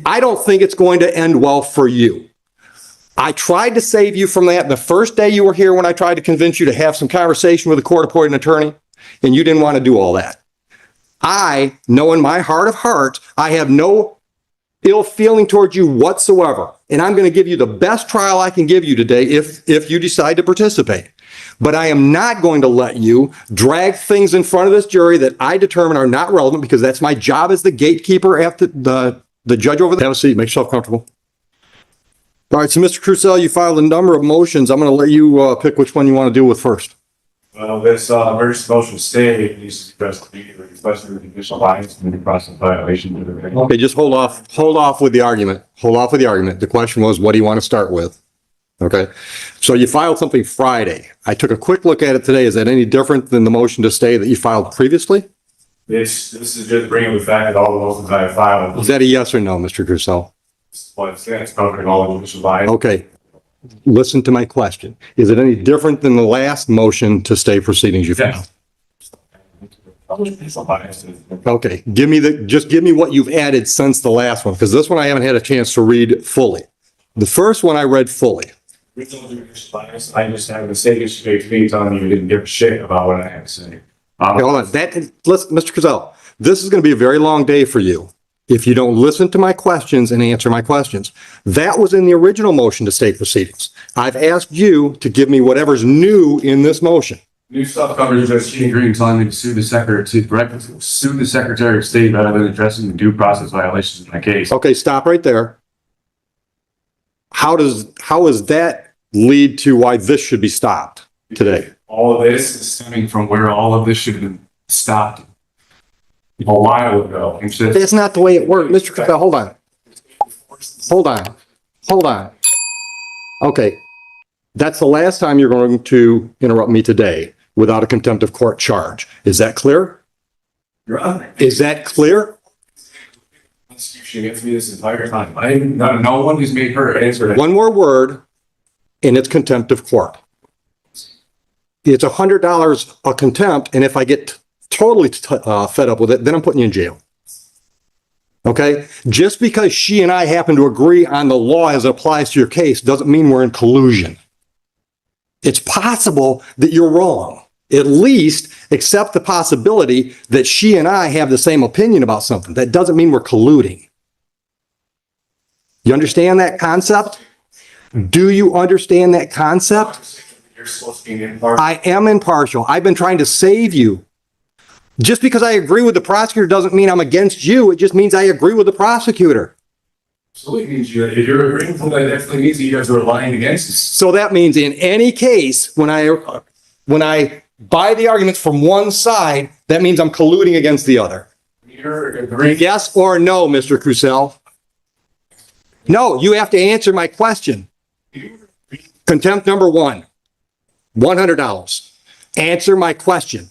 I don't think it's going to end well for you. I tried to save you from that the first day you were here when I tried to convince you to have some conversation with a court-appointed attorney, and you didn't want to do all that. I know in my heart of hearts, I have no ill feeling towards you whatsoever. And I'm going to give you the best trial I can give you today if you decide to participate. But I am not going to let you drag things in front of this jury that I determine are not relevant, because that's my job as the gatekeeper after the judge over there. Have a seat, make yourself comfortable. All right, so Mr. Crucell, you filed a number of motions. I'm going to let you pick which one you want to deal with first. Well, this emergency motion stay needs to be addressed immediately, especially with the judicial bias and the process violation. Okay, just hold off with the argument. Hold off with the argument. The question was, what do you want to start with? Okay, so you filed something Friday. I took a quick look at it today. Is that any different than the motion to stay that you filed previously? This is just bringing the fact that all the motions I have filed. Is that a yes or no, Mr. Crucell? Well, it's covering all the judicial bias. Okay, listen to my question. Is it any different than the last motion to stay proceedings you filed? Okay, just give me what you've added since the last one, because this one I haven't had a chance to read fully. The first one I read fully. I just have a mistake straight to me telling you didn't give a shit about what I had to say. Okay, hold on. Mr. Crucell, this is going to be a very long day for you if you don't listen to my questions and answer my questions. That was in the original motion to stay proceedings. I've asked you to give me whatever's new in this motion. New stuff covers Judge Gene Green telling me to sue the Secretary of State rather than addressing the due process violations in my case. Okay, stop right there. How does that lead to why this should be stopped today? All of this is stemming from where all of this should have been stopped a while ago. That's not the way it works. Mr. Crucell, hold on. Okay, that's the last time you're going to interrupt me today without a contempt of court charge. Is that clear? Is that clear? She gets me this entire time. No one has made her answer. One more word, and it's contempt of court. It's $100 a contempt, and if I get totally fed up with it, then I'm putting you in jail. Okay? Just because she and I happen to agree on the law as it applies to your case doesn't mean we're in collusion. It's possible that you're wrong. At least accept the possibility that she and I have the same opinion about something. That doesn't mean we're colluding. You understand that concept? Do you understand that concept? You're supposed to be impartial. I am impartial. I've been trying to save you. Just because I agree with the prosecutor doesn't mean I'm against you. It just means I agree with the prosecutor. So it means if you're agreeing with that, that definitely means that you guys are lying against us. So that means in any case, when I buy the arguments from one side, that means I'm colluding against the other. You're agreeing. Yes or no, Mr. Crucell? No, you have to answer my question. Contempt number one, $100. Answer my question.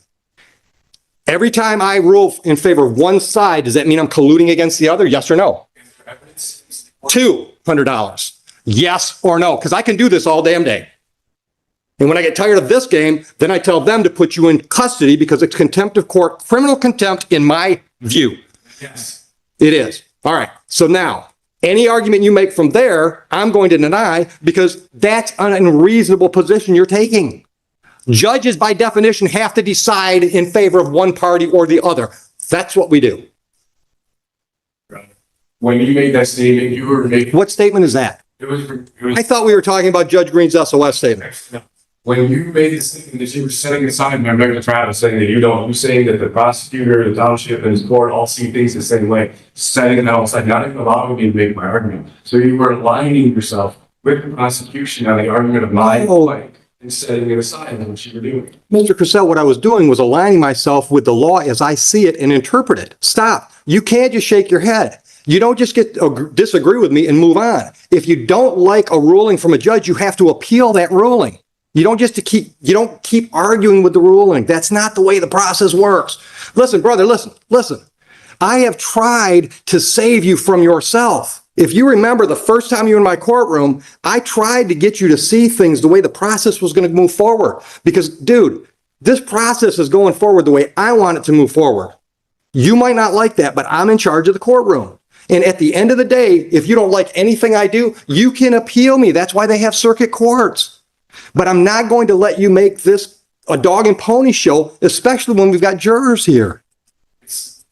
Every time I rule in favor of one side, does that mean I'm colluding against the other? Yes or no? $200. Yes or no? Because I can do this all damn day. And when I get tired of this game, then I tell them to put you in custody because it's contempt of court, criminal contempt in my view. Yes. It is. All right. So now, any argument you make from there, I'm going to deny because that's an unreasonable position you're taking. Judges, by definition, have to decide in favor of one party or the other. That's what we do. When you made that statement, you were making... What statement is that? I thought we were talking about Judge Green's SOS statement. When you made the statement that you were setting aside my regular trial, saying that you're saying that the prosecutor, the township, and his court all see things the same way, setting it outside, not even allowing me to make my argument. So you were aligning yourself with the prosecution on the argument of my point and setting it aside and what you were doing. Mr. Crucell, what I was doing was aligning myself with the law as I see it and interpret it. Stop. You can't just shake your head. You don't just disagree with me and move on. If you don't like a ruling from a judge, you have to appeal that ruling. You don't keep arguing with the ruling. That's not the way the process works. Listen, brother, listen. I have tried to save you from yourself. If you remember the first time you were in my courtroom, I tried to get you to see things the way the process was going to move forward. Because, dude, this process is going forward the way I want it to move forward. You might not like that, but I'm in charge of the courtroom. And at the end of the day, if you don't like anything I do, you can appeal me. That's why they have circuit courts. But I'm not going to let you make this a dog and pony show, especially when we've got jurors here.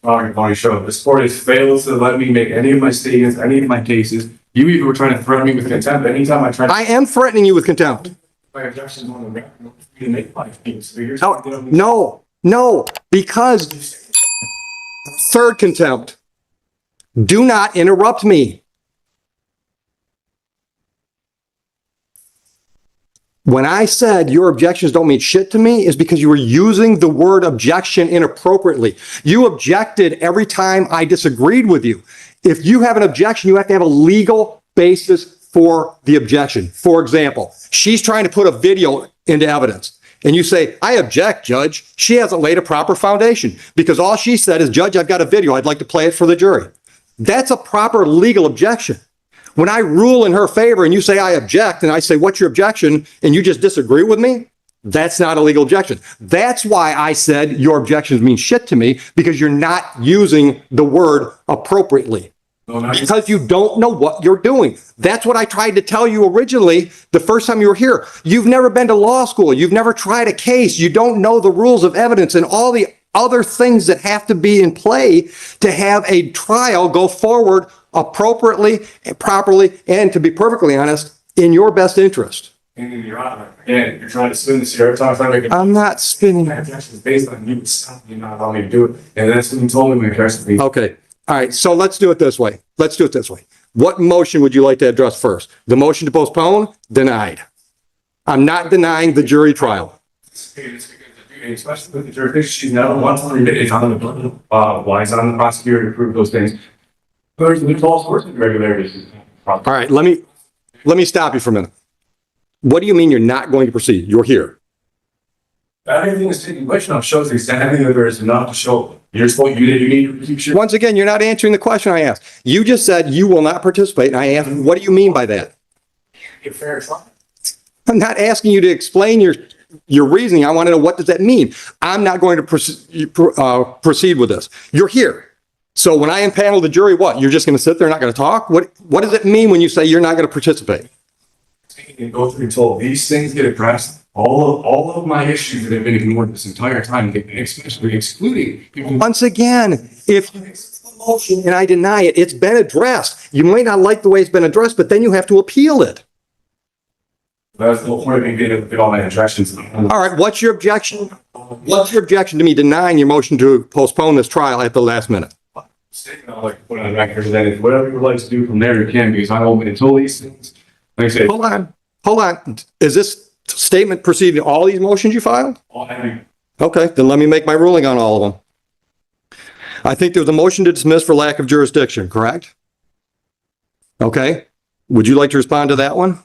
Dog and pony show. This court has failed to let me make any of my statements, any of my cases. You even were trying to threaten me with contempt anytime I tried. I am threatening you with contempt. My objections on the record to make my case. So you're No, because third contempt. Do not interrupt me. When I said your objections don't mean shit to me is because you were using the word objection inappropriately. You objected every time I disagreed with you. If you have an objection, you have to have a legal basis for the objection. For example, she's trying to put a video into evidence. And you say, I object, Judge. She hasn't laid a proper foundation because all she said is, Judge, I've got a video. I'd like to play it for the jury. That's a proper legal objection. When I rule in her favor and you say I object and I say, what's your objection? And you just disagree with me, that's not a legal objection. That's why I said your objections mean shit to me, because you're not using the word appropriately. Because you don't know what you're doing. That's what I tried to tell you originally the first time you were here. You've never been to law school. You've never tried a case. You don't know the rules of evidence and all the other things that have to be in play to have a trial go forward appropriately and properly, and to be perfectly honest, in your best interest. And Your Honor, again, you're trying to spin this here every time. I'm not spinning. My objections based on you stopping me, not allowing me to do it. And that's what you told me when you addressed me. Okay. All right. So let's do it this way. What motion would you like to address first? The motion to postpone? Denied. I'm not denying the jury trial. Especially with the jurisdiction, she's never once it's on the why is it on the prosecutor to prove those things? There's all sorts of irregularities. All right, let me stop you for a minute. What do you mean you're not going to proceed? You're here. Everything is taking place now shows exactly that there is enough to show. You need to keep sure. Once again, you're not answering the question I asked. You just said you will not participate, and I asked, what do you mean by that? Fair trial. I'm not asking you to explain your reasoning. I want to know, what does that mean? I'm not going to proceed with this. You're here. So when I impanel the jury, what? You're just going to sit there and not going to talk? What does it mean when you say you're not going to participate? And go through until these things get addressed. All of my issues that have been ignored this entire time, especially excluding people. Once again, if you accept the motion and I deny it, it's been addressed. You may not like the way it's been addressed, but then you have to appeal it. That's the whole point of me getting all my objections. All right, what's your objection? What's your objection to me denying your motion to postpone this trial at the last minute? I'd like to put on the record that if whatever you would like to do from there, you can, because I don't until these things. Like I said, Hold on. Is this statement preceding all these motions you filed? Okay, then let me make my ruling on all of them. I think there's a motion to dismiss for lack of jurisdiction, correct? Okay. Would you like to respond to that one?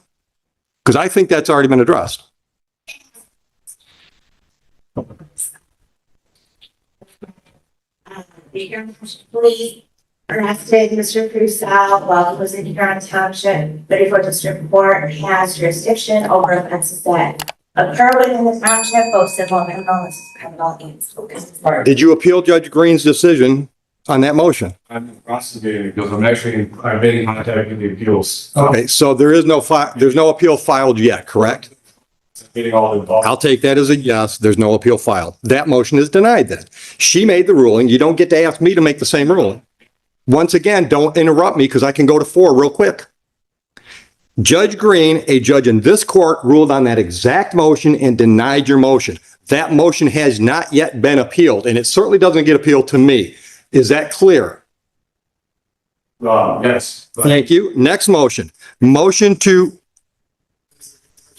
Because I think that's already been addressed. Please arrested Mr. Purcell while he was in Huron Township, but if our district court has jurisdiction over offenses that occur within the township, both civil and criminal and Did you appeal Judge Green's decision on that motion? I'm prosecuting because I've been in contact with the appeals. Okay, so there's no appeal filed yet, correct? Getting all involved. I'll take that as a yes. There's no appeal filed. That motion is denied then. She made the ruling. You don't get to ask me to make the same ruling. Once again, don't interrupt me because I can go to 4 real quick. Judge Green, a judge in this court, ruled on that exact motion and denied your motion. That motion has not yet been appealed, and it certainly doesn't get appealed to me. Is that clear? Yes. Thank you. Next motion. Motion to...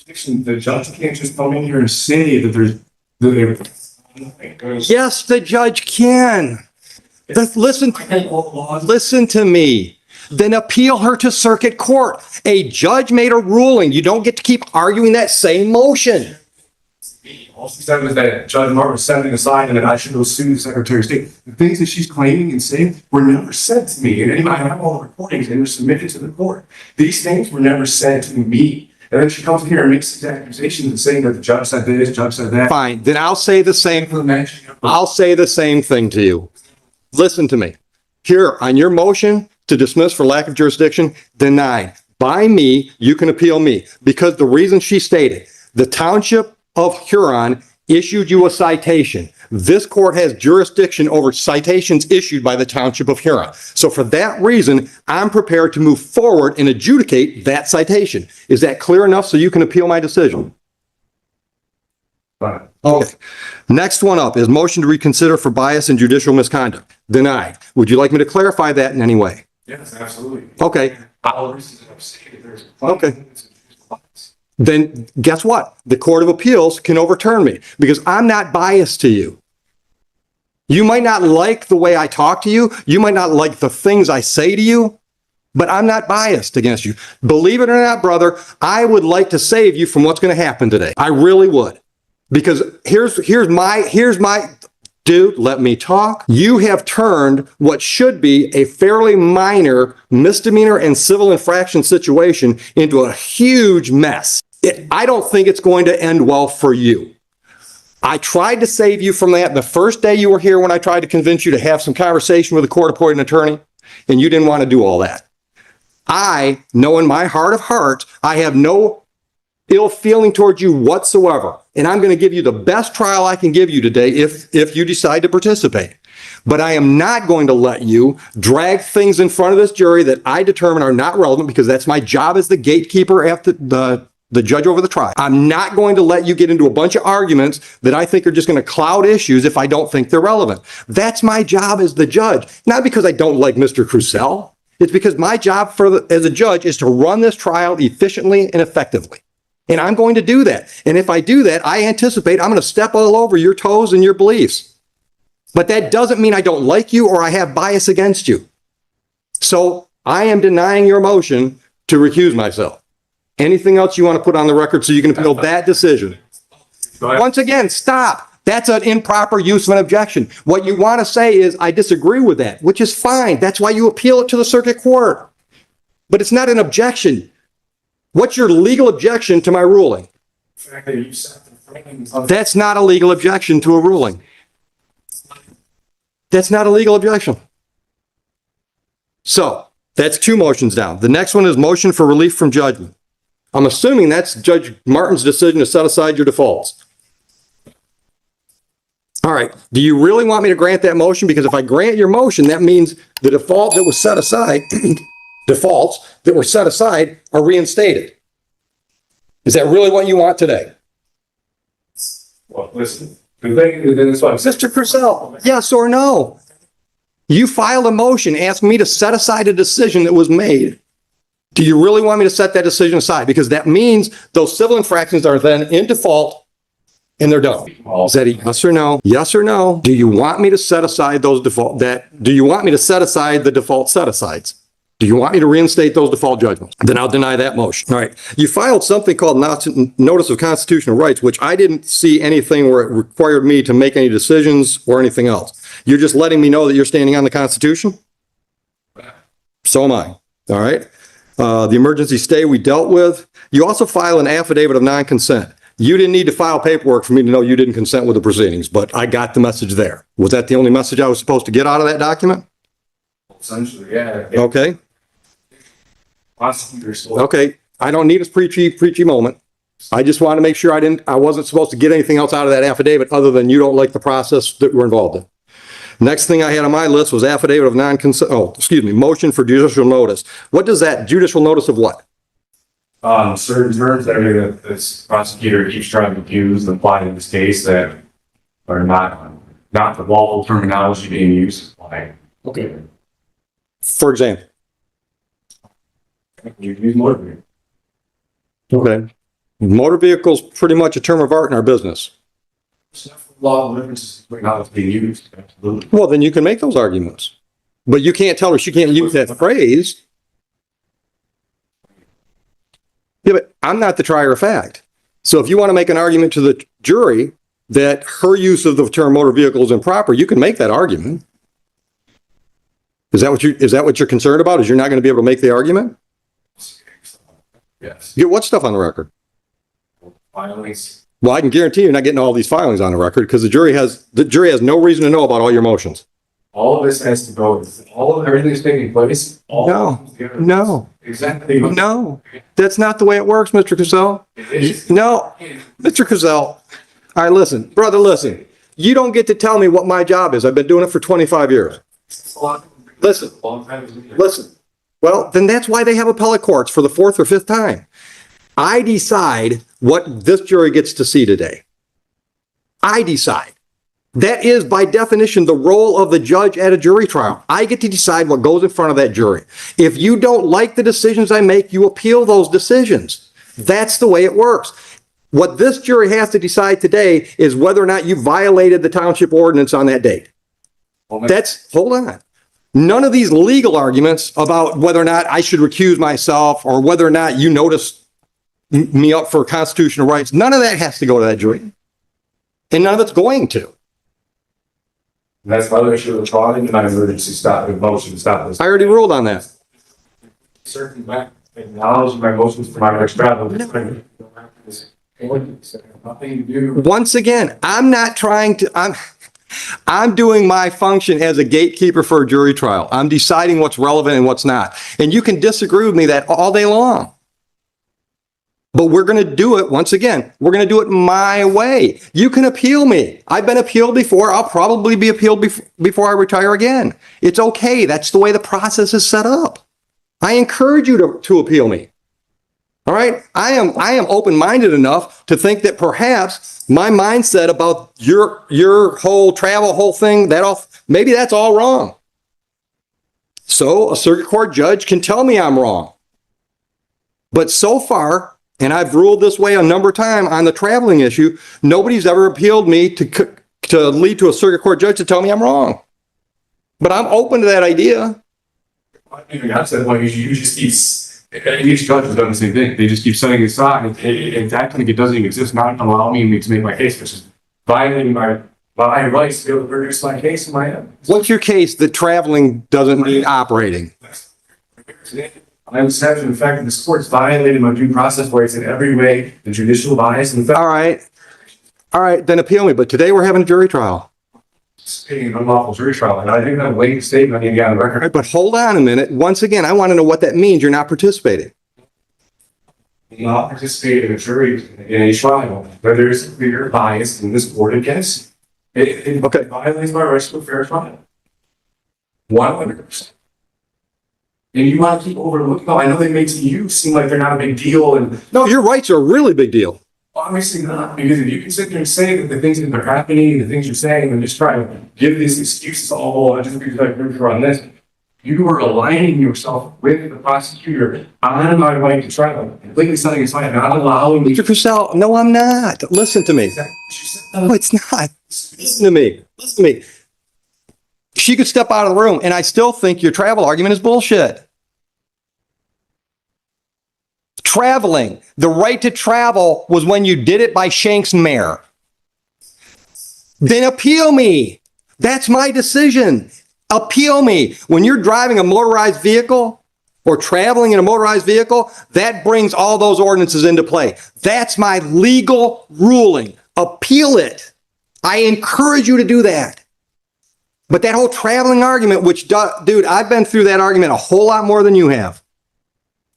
The judge can't just come in here and say that there's. Yes, the judge can. Listen to me. Then appeal her to circuit court. A judge made a ruling. You don't get to keep arguing that same motion. All she said was that Judge Martin was sending aside and that I should go sue the Secretary of State. The things that she's claiming and saying were never said to me. And I have all the recordings and they're submitted to the court. These things were never said to me. And then she comes here and makes these accusations and saying that the judge said this, the judge said that. Fine. Then I'll say the same. I'll say the same thing to you. Listen to me. Here on your motion to dismiss for lack of jurisdiction, denied. By me, you can appeal me, because the reason she stated, the Township of Huron issued you a citation. This court has jurisdiction over citations issued by the Township of Huron. So for that reason, I'm prepared to move forward and adjudicate that citation. Is that clear enough so you can appeal my decision? Fine. Okay. Next one up is motion to reconsider for bias and judicial misconduct. Denied. Would you like me to clarify that in any way? Yes, absolutely. Okay. All the reasons that I've stated, there's. Okay. Then guess what? The Court of Appeals can overturn me because I'm not biased to you. You might not like the way I talk to you. You might not like the things I say to you, but I'm not biased against you. Believe it or not, brother, I would like to save you from what's going to happen today. I really would. Because here's my, dude, let me talk. You have turned what should be a fairly minor misdemeanor and civil infraction situation into a huge mess. I don't think it's going to end well for you. I tried to save you from that the first day you were here when I tried to convince you to have some conversation with a court-appointed attorney, and you didn't want to do all that. I know in my heart of hearts, I have no ill feeling towards you whatsoever. And I'm going to give you the best trial I can give you today if you decide to participate. But I am not going to let you drag things in front of this jury that I determine are not relevant, because that's my job as the gatekeeper after the judge over the trial. I'm not going to let you get into a bunch of arguments that I think are just going to cloud issues if I don't think they're relevant. That's my job as the judge. Not because I don't like Mr. Crucell. It's because my job as a judge is to run this trial efficiently and effectively. And I'm going to do that. And if I do that, I anticipate I'm going to step all over your toes and your beliefs. But that doesn't mean I don't like you or I have bias against you. So I am denying your motion to recuse myself. Anything else you want to put on the record so you can appeal that decision? Once again, stop. That's an improper use of an objection. What you want to say is, I disagree with that, which is fine. That's why you appeal it to the circuit court. But it's not an objection. What's your legal objection to my ruling? That's not a legal objection to a ruling. That's not a legal objection. So that's two motions down. The next one is motion for relief from judgment. I'm assuming that's Judge Martin's decision to set aside your defaults. All right. Do you really want me to grant that motion? Because if I grant your motion, that means the default that was set aside defaults that were set aside are reinstated. Is that really what you want today? Well, listen, the thing is, Mr. Crucell, yes or no? You filed a motion asking me to set aside a decision that was made. Do you really want me to set that decision aside? Because that means those civil infractions are then in default and they're done. Is that a yes or no? Yes or no? Do you want me to set aside those do you want me to set aside the default set-asides? Do you want me to reinstate those default judgments? Then I'll deny that motion. All right. You filed something called Notice of Constitutional Rights, which I didn't see anything where it required me to make any decisions or anything else. You're just letting me know that you're standing on the Constitution? So am I. All right. The emergency stay we dealt with. You also file an affidavit of non-consent. You didn't need to file paperwork for me to know you didn't consent with the proceedings, but I got the message there. Was that the only message I was supposed to get out of that document? essentially, yeah. Okay. Prosecutors. Okay. I don't need a preachy moment. I just want to make sure I wasn't supposed to get anything else out of that affidavit other than you don't like the process that we're involved in. Next thing I had on my list was affidavit of non-consent, motion for judicial notice. What does that, judicial notice of what? Certain terms that this prosecutor keeps trying to use and apply in this case that are not the lawful terminology being used. Okay. For example? You use motor vehicle. Okay. Motor vehicle's pretty much a term of art in our business. Law differences between how it's being used. Absolutely. Well, then you can make those arguments. But you can't tell her she can't use that phrase. Yeah, but I'm not the trier of fact. So if you want to make an argument to the jury that her use of the term motor vehicle is improper, you can make that argument. Is that what you're concerned about? Is you're not going to be able to make the argument? Yes. Get what stuff on the record? Filings. Well, I can guarantee you're not getting all these filings on the record because the jury has no reason to know about all your motions. All of this has to go, all of everything that's taking place, all. No, comes together. no. Exactly. No, that's not the way it works, Mr. Cazell. It is. No, Mr. Cazell. All right, listen, brother, listen. You don't get to tell me what my job is. I've been doing it for 25 years. It's a lot. Listen, A long time. listen. Well, then that's why they have appellate courts for the fourth or fifth time. I decide what this jury gets to see today. I decide. That is, by definition, the role of the judge at a jury trial. I get to decide what goes in front of that jury. If you don't like the decisions I make, you appeal those decisions. That's the way it works. What this jury has to decide today is whether or not you violated the township ordinance on that date. Hold on. None of these legal arguments about whether or not I should recuse myself or whether or not you notice me up for constitutional rights, none of that has to go to that jury. And none of it's going to. That's the other issue of the trial, and I emergency stop, the motion to stop this. I already ruled on that. Certain back, acknowledge my motions for my next travel. Nothing to do. Once again, I'm not trying to, I'm doing my function as a gatekeeper for a jury trial. I'm deciding what's relevant and what's not. And you can disagree with me that all day long. But we're going to do it, once again, we're going to do it my way. You can appeal me. I've been appealed before. I'll probably be appealed before I retire again. It's okay. That's the way the process is set up. I encourage you to appeal me. All right? I am open-minded enough to think that perhaps my mindset about your whole travel, whole thing, maybe that's all wrong. So a circuit court judge can tell me I'm wrong. But so far, and I've ruled this way a number of times on the traveling issue, nobody's ever appealed me to lead to a circuit court judge to tell me I'm wrong. But I'm open to that idea. I said, well, you just keep, each judge has done the same thing. They just keep setting it aside and acting like it doesn't even exist, not allowing me to make my case, which is violating my rights to be able to produce my case in my end. What's your case that traveling doesn't mean operating? I'm sad in the fact that this court's violated my due process rights in every way, the judicial bias and the fact. All right, then appeal me. But today we're having a jury trial. Stating an unlawful jury trial, and I think that late statement I need to get on the record. All right, but hold on a minute. Once again, I want to know what that means. You're not participating. Not participate in a jury in a trial where there is clear bias in this court against it. Okay. Violates my rights to a fair trial. 100%. And you want to keep overlooking, I know they make you seem like they're not a big deal, and No, your rights are a really big deal. obviously not, because if you can sit there and say that the things that are happening, the things you're saying, and just try to give these excuses, oh, just because I'm pretty sure on this, you are aligning yourself with the prosecutor on my right to trial, completely setting aside, not allowing me. Mr. Purcell, no, I'm not. Listen to me. No, it's not. Listen to me. Listen to me. She could step out of the room, and I still think your travel argument is bullshit. Traveling. The right to travel was when you did it by Shank's mare. Then appeal me. That's my decision. Appeal me. When you're driving a motorized vehicle or traveling in a motorized vehicle, that brings all those ordinances into play. That's my legal ruling. Appeal it. I encourage you to do that. But that whole traveling argument, which, dude, I've been through that argument a whole lot more than you have.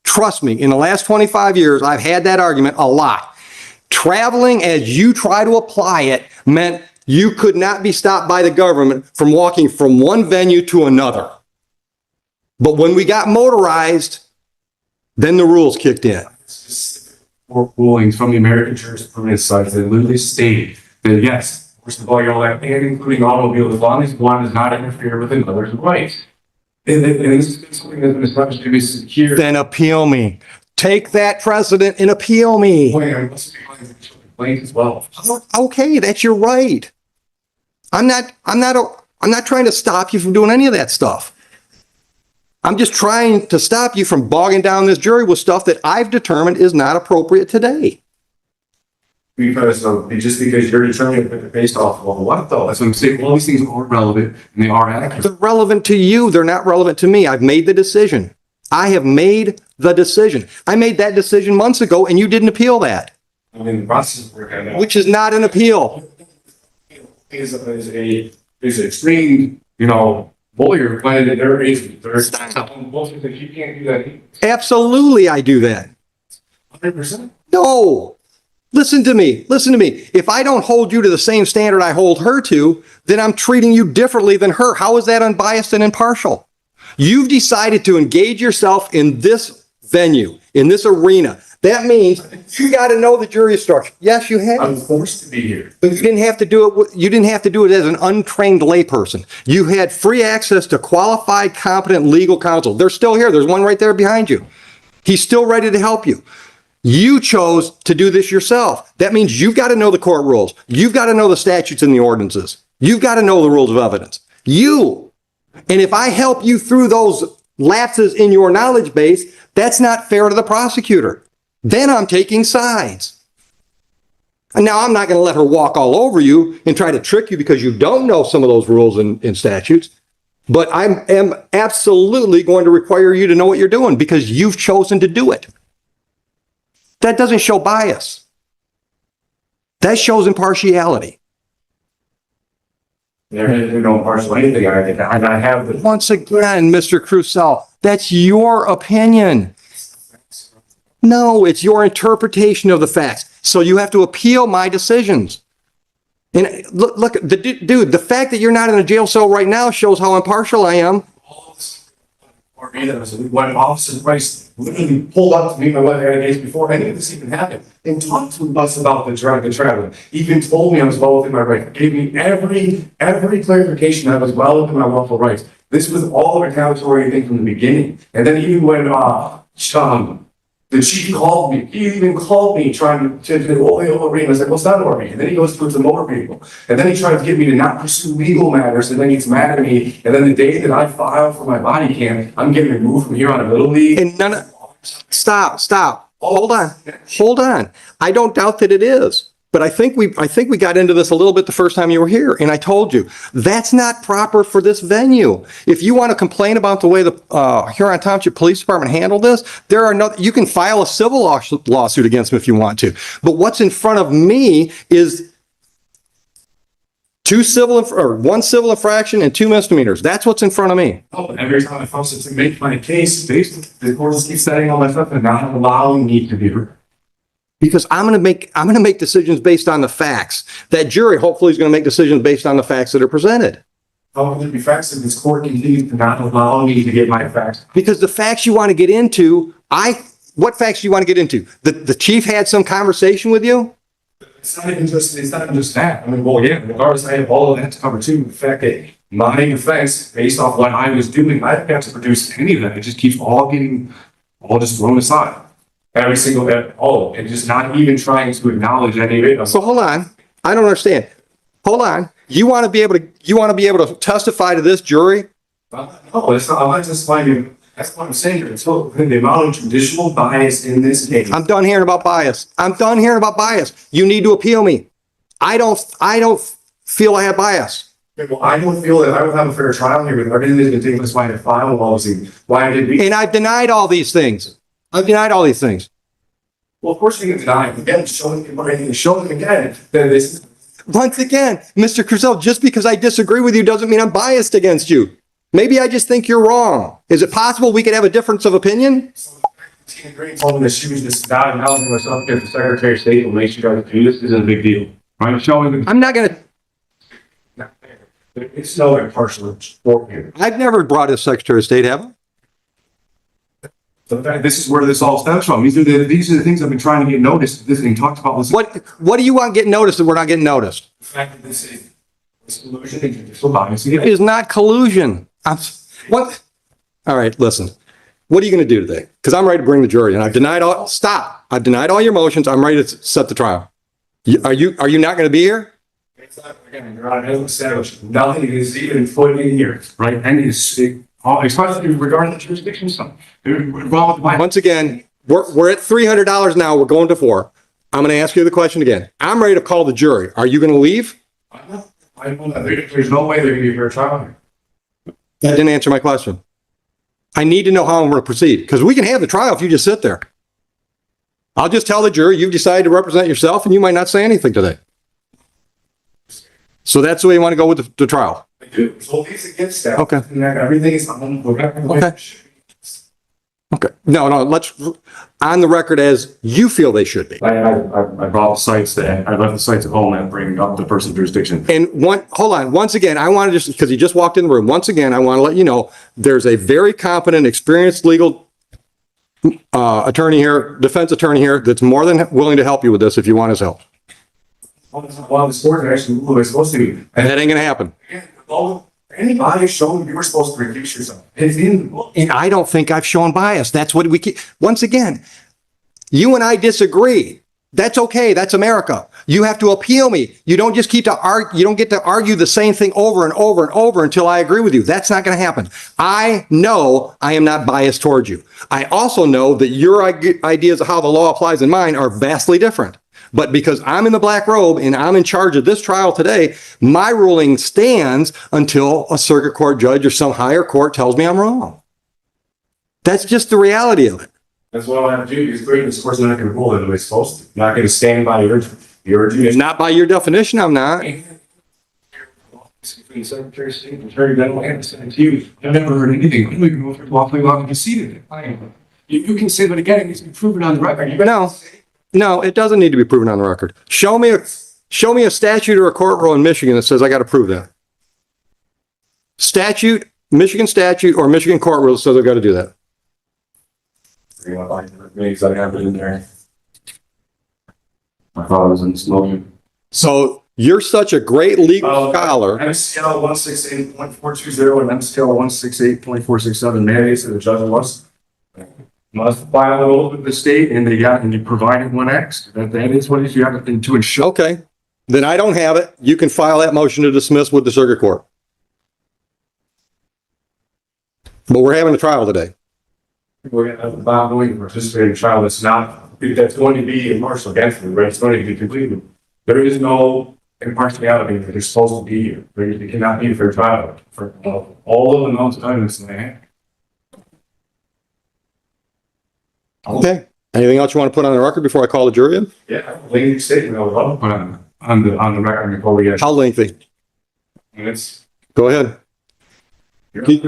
Trust me, in the last 25 years, I've had that argument a lot. Traveling as you try to apply it meant you could not be stopped by the government from walking from one venue to another. But when we got motorized, then the rules kicked in. Court rulings from the American jurisprudence side that literally stated that yes, first of all, you're allowed, and including automobiles, as long as one does not interfere with another's rights. And this is something that's been established to be secure. Then appeal me. Take that precedent and appeal me. I must be my complaint as well. Okay, that's your right. I'm not trying to stop you from doing any of that stuff. I'm just trying to stop you from bogging down this jury with stuff that I've determined is not appropriate today. Because just because you're determining it based off of what though? That's what I'm saying. All these things are relevant and they are accurate. They're relevant to you. They're not relevant to me. I've made the decision. I have made the decision. I made that decision months ago and you didn't appeal that. I mean, the process we're going to Which is not an appeal. is extreme lawyer when there is, there's bullshit that you can't do that. Absolutely, I do that. 100%. No. Listen to me. Listen to me. If I don't hold you to the same standard I hold her to, then I'm treating you differently than her. How is that unbiased and impartial? You've decided to engage yourself in this venue, in this arena. That means you got to know the jury structure. Yes, you have. I'm forced to be here. But you didn't have to do it. You didn't have to do it as an untrained layperson. You had free access to qualified, competent legal counsel. They're still here. There's one right there behind you. He's still ready to help you. You chose to do this yourself. That means you've got to know the court rules. You've got to know the statutes and the ordinances. You've got to know the rules of evidence. And if I help you through those lapses in your knowledge base, that's not fair to the prosecutor. Then I'm taking sides. And now I'm not going to let her walk all over you and try to trick you because you don't know some of those rules and statutes. But I am absolutely going to require you to know what you're doing because you've chosen to do it. That doesn't show bias. That shows impartiality. There is no partial anything. I have the. Once again, Mr. Crusoe, that's your opinion. No, it's your interpretation of the facts. So you have to appeal my decisions. And look, dude, the fact that you're not in a jail cell right now shows how impartial I am. When Officer Price literally pulled up to me my wife days before any of this even happened and talked to us about the traveling. Even told me I was well within my rights. Gave me every clarification I was well within my lawful rights. This was all a retaliatory thing from the beginning. And then even when the chief called me. He even called me trying to arena. I was like, well, it's not an arena. And then he goes towards the motor vehicle. And then he tries to get me to not pursue legal matters. And then he gets mad at me. And then the day that I file for my body cam, I'm getting removed from here on a Little League. And stop. Hold on. I don't doubt that it is. But I think we got into this a little bit the first time you were here, and I told you that's not proper for this venue. If you want to complain about the way the Huron Township Police Department handled this, you can file a civil lawsuit against them if you want to. But what's in front of me is one civil infraction and 2 misdemeanors. That's what's in front of me. Oh, every time I force it to make my case, basically the court keeps setting all my stuff and not allowing me to be heard. Because I'm going to make decisions based on the facts. That jury hopefully is going to make decisions based on the facts that are presented. How will there be facts if this court continues to not allow me to get my facts? Because the facts you want to get into, what facts do you want to get into? The chief had some conversation with you? It's not even just that. I mean, well, yeah, regardless, I have all of that to cover too. The fact that my defense, based off what I was doing, I didn't have to produce any of that. It just keeps all just thrown aside. Every single and just not even trying to acknowledge any of it. So hold on. I don't understand. Hold on. You want to be able to testify to this jury? No, it's not. I'm not testifying. That's what I'm saying. It's the amount of judicial bias in this case. I'm done hearing about bias. You need to appeal me. I don't feel I have bias. Well, I don't feel that I would have a fair trial here with everything that's been taken place by the final policy. Why did we? And I've denied all these things. Well, of course you can deny it. Again, show them again. Once again, Mr. Crusoe, just because I disagree with you doesn't mean I'm biased against you. Maybe I just think you're wrong. Is it possible we could have a difference of opinion? Tina Green told me that she was just not acknowledging myself because the Secretary of State will make sure that this isn't a big deal. I'm showing them. I'm not going to. It's no impartial sport here. I've never brought a Secretary of State, have I? So this is where this all stems from. These are the things I've been trying to get noticed. This and talked about. What do you want getting noticed that we're not getting noticed? The fact that this is collusion and judicial bias. It is not collusion. What? All right, listen. What are you going to do today? Because I'm ready to bring the jury, and I've denied all. Stop! I've denied all your motions. I'm ready to set the trial. Are you not going to be here? It's not again. Your Honor, as established, nothing is even put in here, right? And especially regarding the jurisdiction stuff. Once again, we're at $300 now. We're going to 4. I'm going to ask you the question again. I'm ready to call the jury. Are you going to leave? There's no way they're going to be fair trial here. That didn't answer my question. I need to know how I'm going to proceed because we can have the trial if you just sit there. I'll just tell the jury you've decided to represent yourself and you might not say anything today. So that's the way you want to go with the trial? I do. So these against that. Okay. And that everything is on the record. Okay. Okay. No, let's, on the record as you feel they should be. I brought the sites that, I left the sites at home and bring up the person's jurisdiction. And hold on, once again, I want to just, because he just walked in the room, once again, I want to let you know, there's a very competent, experienced legal attorney here, defense attorney here, that's more than willing to help you with this if you want his help. Well, the sport actually who they're supposed to be. And that ain't gonna happen. Anybody showing you were supposed to recuse yourself. It's in the book. And I don't think I've shown bias. That's what we keep, once again, you and I disagree. That's okay. That's America. You have to appeal me. You don't just keep to argue. You don't get to argue the same thing over and over and over until I agree with you. That's not going to happen. I know I am not biased towards you. I also know that your ideas of how the law applies in mine are vastly different. But because I'm in the black robe and I'm in charge of this trial today, my ruling stands until a circuit court judge or some higher court tells me I'm wrong. That's just the reality of it. That's what I have to do. Because clearly this court's not going to rule it the way it's supposed to. Not going to stand by your jurisdiction. Not by your definition, I'm not. Secretary of State, Attorney General, and you. I've never heard anything. I don't even know if you're lawfully allowed to concede it. You can say that again. It needs to be proven on the record. No, it doesn't need to be proven on the record. Show me a statute or a court rule in Michigan that says I got to prove that. Statute, Michigan statute or Michigan court rule says I got to do that. Because I have it in there. My father was in the smoking. So you're such a great legal scholar. MCL 168.420 and MCL 168.467 mandates that the judge must file an oath with the state, and you provided one X. That is what you have to ensure. Okay, then I don't have it. You can file that motion to dismiss with the circuit court. But we're having a trial today. We're going to have a bound participating trial that's going to be impartial against them, right? It's going to be completed. There is no impartiality that is supposed to be here. There cannot be a fair trial for all of the amounts of evidence in the hand. Okay. Anything else you want to put on the record before I call the jury in? Yeah, lengthy statement I would love to put on the record before we get. How lengthy? Minutes. Go ahead. Just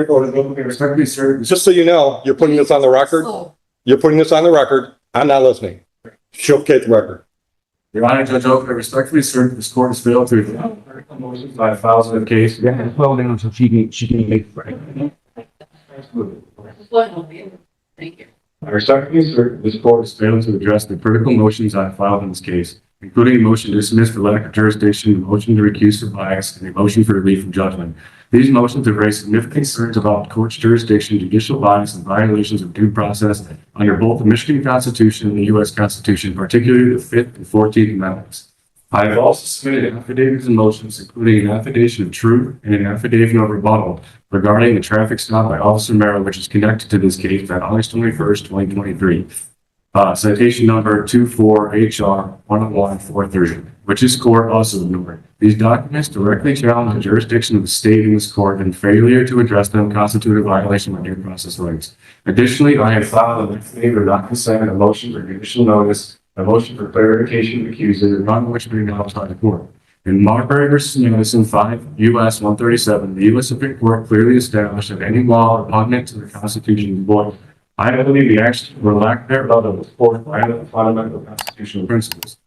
so you know, you're putting this on the record. You're putting this on the record. I'm not listening. Showcase the record. Your Honor, Judge Oak, I respectfully assert that this court has failed to motions by files of the case. Yeah, well down so she can make it right. Thank you. I respectfully assert that this court has failed to address the critical motions I filed in this case, including a motion to dismiss for lack of jurisdiction, a motion to recuse for bias, and a motion for relief from judgment. These motions have raised significant concerns about the court's jurisdiction, judicial bias, and violations of due process under both the Michigan Constitution and the U.S. Constitution, particularly the 5th and 14th Amendments. I have also submitted affidavits and motions, including an affidavit of truth and an affidavit of rebuttal regarding the traffic stop by Officer Merrill, which is connected to this case on August 21st, 2023. Citation number 24HR10143, which this court also ignored. These documents directly challenge the jurisdiction of the state in this court, and failure to address them constitute a violation of due process rights. Additionally, I have filed an affidavit of not consent, a motion for judicial notice, a motion for clarification of accuser, none of which may now outside the court. In Marbury v. Madison 5 U.S. 137, the U.S. Supreme Court clearly established that any law repugnant to the Constitution is void. I believe the action or lack thereof of the court violate fundamental constitutional principles.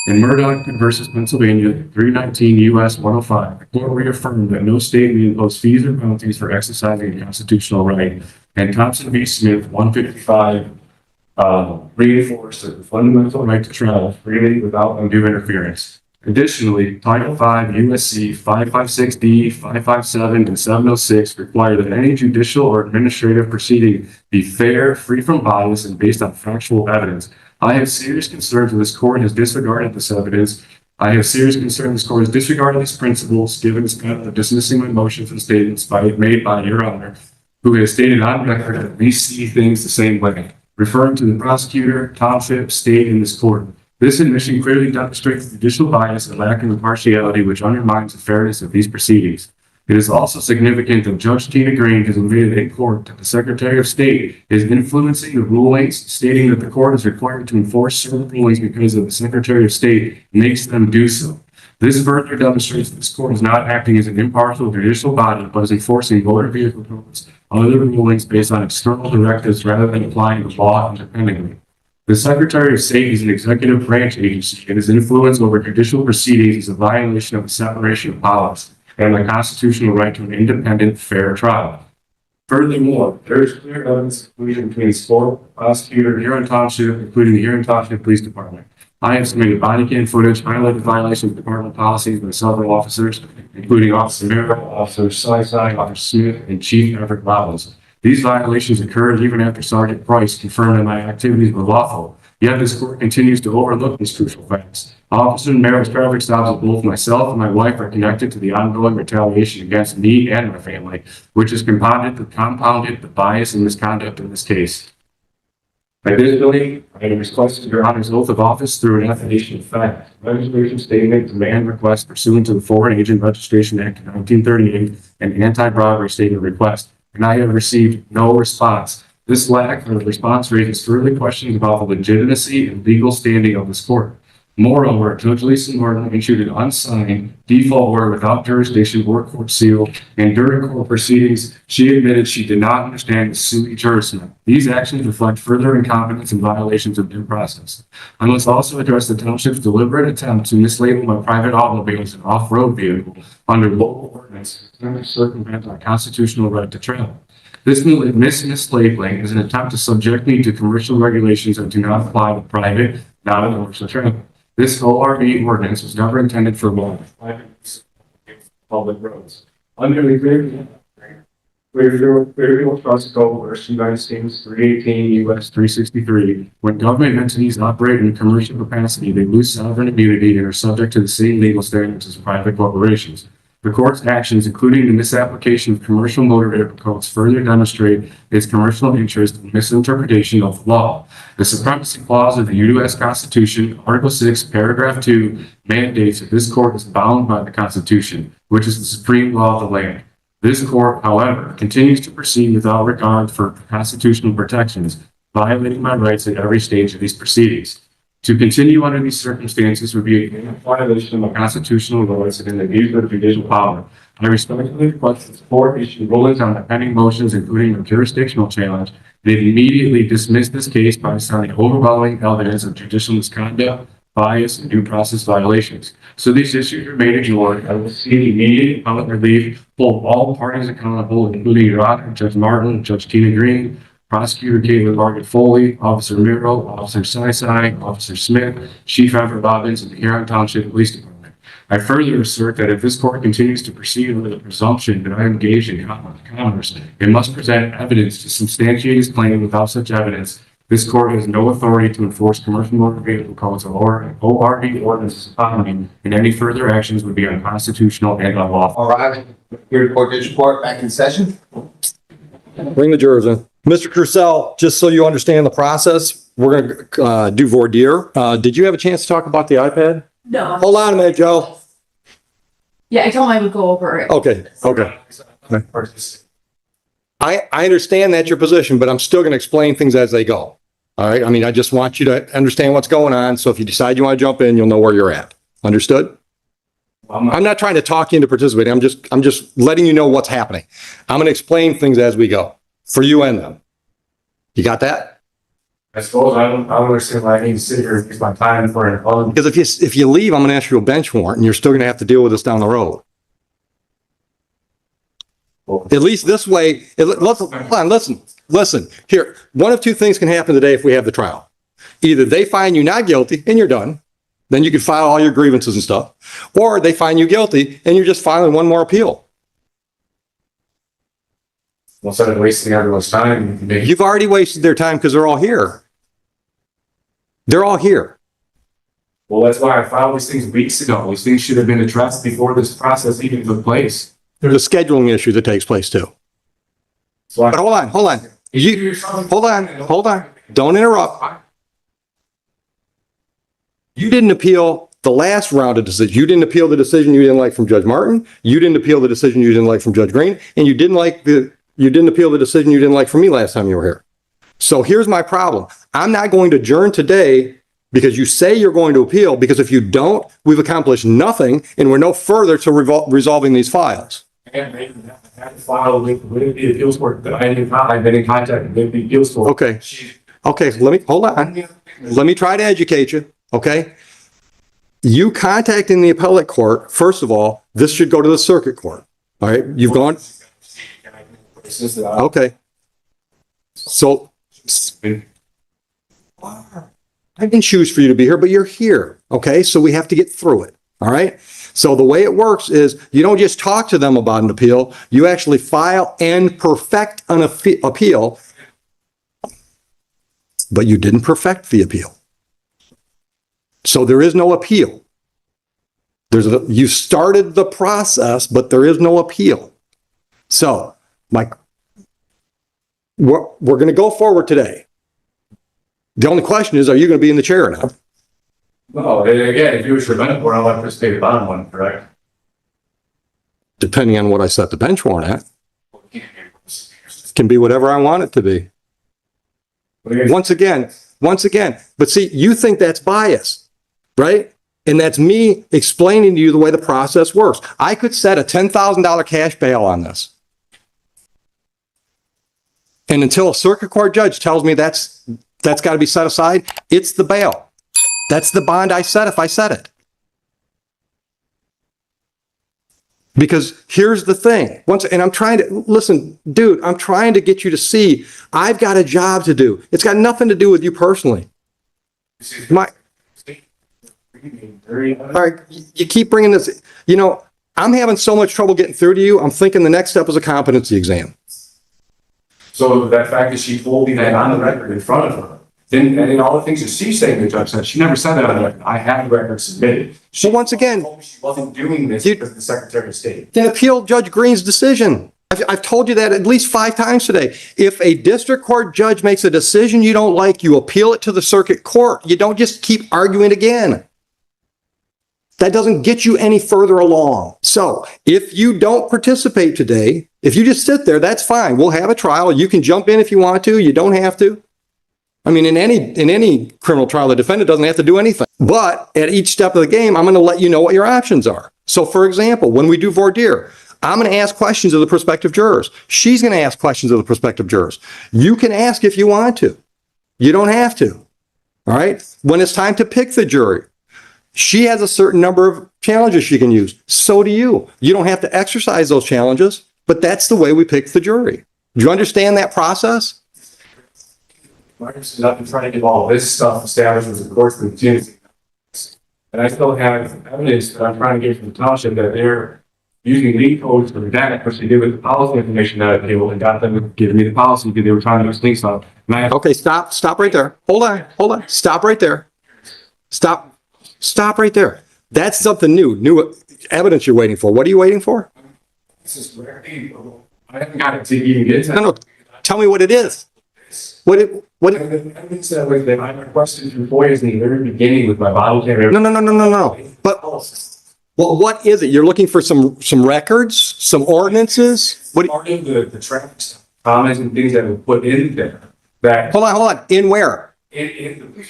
In Murdoch v. Pennsylvania 319 U.S. 105, the court reaffirmed that no state may impose fees or penalties for exercising a constitutional right. And Thompson v. Smith 155 reinforced that the fundamental right to travel freely without undue interference. Additionally, Title V USC 556D, 557, and 706 require that any judicial or administrative proceeding be fair, free from bias, and based on factual evidence. I have serious concerns that this court has disregarded this evidence. I have serious concerns this court has disregarded these principles, given its method of dismissing my motions and statements made by Your Honor, who has stated on record that we see things the same way, referring to the prosecutor, township, state, and this court. This admission clearly demonstrates judicial bias and lack of impartiality, which undermines the fairness of these proceedings. It is also significant that Judge Tina Green has admitted in court that the Secretary of State is influencing the rulings, stating that the court is required to enforce certain rulings because of the Secretary of State makes them do so. This further demonstrates that this court is not acting as an impartial judicial body, but is enforcing motor vehicle codes and other rulings based on external directives rather than applying the law independently. The Secretary of State is an executive branch agency, and his influence over judicial proceedings is a violation of the separation of powers and the constitutional right to an independent, fair trial. Furthermore, there is clear evidence of collusion between the court, prosecutor, Huron Township, including the Huron Township Police Department. I have submitted body cam footage highlighting violations of department policies by several officers, including Officer Merrill, Officer Sysai, Officer Smith, and Chief Everett Robbins. These violations occurred even after Sergeant Price confirmed that my activities were lawful. Yet this court continues to overlook these crucial facts. Officer Merrill's traffic stops of both myself and my wife are connected to the ongoing retaliation against me and my family, which has compounded the bias and misconduct in this case. Additionally, I have requested your Honor's oath of office through an affidavit of fact, registration statement, demand request pursuant to the Foreign Agent Registration Act of 1938, and anti-bribery statement request, and I have received no response. This lack of response raises further questions about the legitimacy and legal standing of this court. Moreover, Judge Lisa Martin issued an unsigned default order without jurisdiction or court seal, and during court proceedings, she admitted she did not understand the sui juris. These actions reflect further incompetence and violations of due process. I must also address the township's deliberate attempt to mislabel my private automobile as an off-road vehicle under local ordinance to circumvent our constitutional right to travel. This mislabeling is an attempt to subject me to commercial regulations that do not apply to private, non-commercial travel. This ORV ordinance was never intended for public roads. Under the Clearfield Trust Code, verse United States 318 U.S. 363, when government entities operate in commercial capacity, they lose sovereign immunity and are subject to the same legal standards as private corporations. The court's actions, including the misapplication of commercial motor vehicle codes, further demonstrate its commercial interest in misinterpretation of the law. The Supremacy Clause of the U.S. Constitution, Article 6, Paragraph 2, mandates that this court is bound by the Constitution, which is the supreme law of the land. This court, however, continues to proceed without regard for constitutional protections, violating my rights at every stage of these proceedings. To continue under these circumstances would be a violation of my constitutional rights and an abuse of judicial power. I respectfully request that the court issue rulings on the pending motions, including a jurisdictional challenge, they immediately dismiss this case by citing overwhelming evidence of judicial misconduct, bias, and due process violations. So these issues remain ignored. I will seek immediate appellate relief, hold all parties accountable, including Your Honor, Judge Martin, Judge Tina Green, Prosecutor Caitlin Margaret Foley, Officer Miro, Officer Sysai, Officer Smith, Chief Everett Robbins, and the Huron Township Police Department. I further assert that if this court continues to proceed under the presumption that I am engaged in commerce, it must present evidence to substantiate its claim. Without such evidence, this court has no authority to enforce commercial motor vehicle codes or ORV ordinances upon me, and any further actions would be unconstitutional and unlawful. All right, here to court, district court, back in session. Bring the jurors in. Mr. Crucell, just so you understand the process, we're going to do voir dire. Did you have a chance to talk about the iPad? No. Hold on a minute, Joe. Yeah, I told him I would go over it. Okay. I understand that's your position, but I'm still going to explain things as they go. All right. I mean, I just want you to understand what's going on. So if you decide you want to jump in, you'll know where you're at. Understood? I'm not trying to talk you into participating. I'm just letting you know what's happening. I'm going to explain things as we go for you and them. You got that? I suppose I don't understand why I need to sit here and use my time for an Because if you leave, I'm going to ask you a bench warrant and you're still going to have to deal with this down the road. At least this way, listen. Here, one of two things can happen today if we have the trial. Either they find you not guilty and you're done, then you can file all your grievances and stuff, or they find you guilty and you're just filing one more appeal. Instead of wasting everyone's time. You've already wasted their time because they're all here. They're all here. Well, that's why I filed these things weeks ago. These things should have been addressed before this process even took place. There's a scheduling issue that takes place too. So But hold on. Hold on. Don't interrupt. You didn't appeal the last round of decision. You didn't appeal the decision you didn't like from Judge Martin. You didn't appeal the decision you didn't like from Judge Green. And you didn't appeal the decision you didn't like from me last time you were here. So here's my problem. I'm not going to adjourn today because you say you're going to appeal, because if you don't, we've accomplished nothing and we're no further to resolving these files. And they had to file with the appeals court that I've been in contact with the appeals court. Okay. Okay, hold on. Let me try to educate you, okay? You contacting the appellate court, first of all, this should go to the circuit court, all right? You've gone, okay. So, I didn't choose for you to be here, but you're here, okay? So we have to get through it, all right? So the way it works is you don't just talk to them about an appeal, you actually file and perfect an appeal, but you didn't perfect the appeal. So there is no appeal. You started the process, but there is no appeal. So, Mike, we're going to go forward today. The only question is, are you going to be in the chair now? No, and again, if you were prevent for, I'll have to stay the bottom one, correct? Depending on what I set the bench warrant at. It can be whatever I want it to be. Once again, but see, you think that's bias, right? And that's me explaining to you the way the process works. I could set a $10,000 cash bail on this. And until a circuit court judge tells me that's got to be set aside, it's the bail. That's the bond I set if I set it. Because here's the thing. And I'm trying to, listen, dude, I'm trying to get you to see I've got a job to do. It's got nothing to do with you personally. All right, you keep bringing this, I'm having so much trouble getting through to you. I'm thinking the next step is a competency exam. So that fact that she told me that on the record in front of her, and in all the things that she's saying, the judge said, she never said that on the record. I have the record submitted. So once again, She wasn't doing this because of the Secretary of State. then appeal Judge Green's decision. I've told you that at least 5 times today. If a district court judge makes a decision you don't like, you appeal it to the circuit court. You don't just keep arguing again. That doesn't get you any further along. So if you don't participate today, if you just sit there, that's fine. We'll have a trial. You can jump in if you want to. You don't have to. I mean, in any criminal trial, the defendant doesn't have to do anything. But at each step of the game, I'm going to let you know what your options are. So for example, when we do voir dire, I'm going to ask questions of the prospective jurors. She's going to ask questions of the prospective jurors. You can ask if you want to. You don't have to. All right? When it's time to pick the jury, she has a certain number of challenges she can use. So do you. You don't have to exercise those challenges, but that's the way we pick the jury. Do you understand that process? Marcus is up and trying to get all this stuff established with the courts and the and I still have evidence that I'm trying to get from the township that they're using lead codes for that, which they did with the policy information that I able and got them to give me the policy because they were trying to explain stuff. Okay, stop right there. Hold on. Stop right there. Stop right there. That's something new evidence you're waiting for. What are you waiting for? This is where I haven't got it to even get to. No. Tell me what it is. What? Evidence that was that I requested from lawyers in the very beginning with my bottle camera. No. But what is it? You're looking for some records, some ordinances? What? Part of the traffic stuff, comments and things that were put in there. That Hold on. In where? in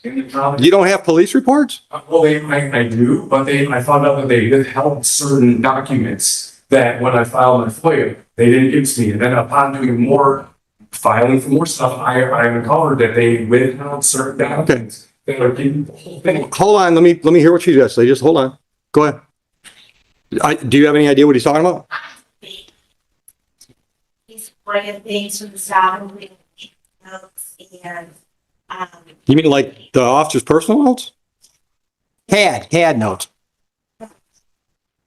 the comment. You don't have police reports? Well, I do, but I found out that they withheld certain documents that when I filed my FOIA, they didn't give to me. And then upon doing more filing for more stuff, I uncovered that they withheld certain documents that are getting the whole thing. Hold on. Let me hear what you just say. Just hold on. Go ahead. Do you have any idea what he's talking about? He's bringing things from the south and notes and, You mean like the officer's personal notes? Had notes.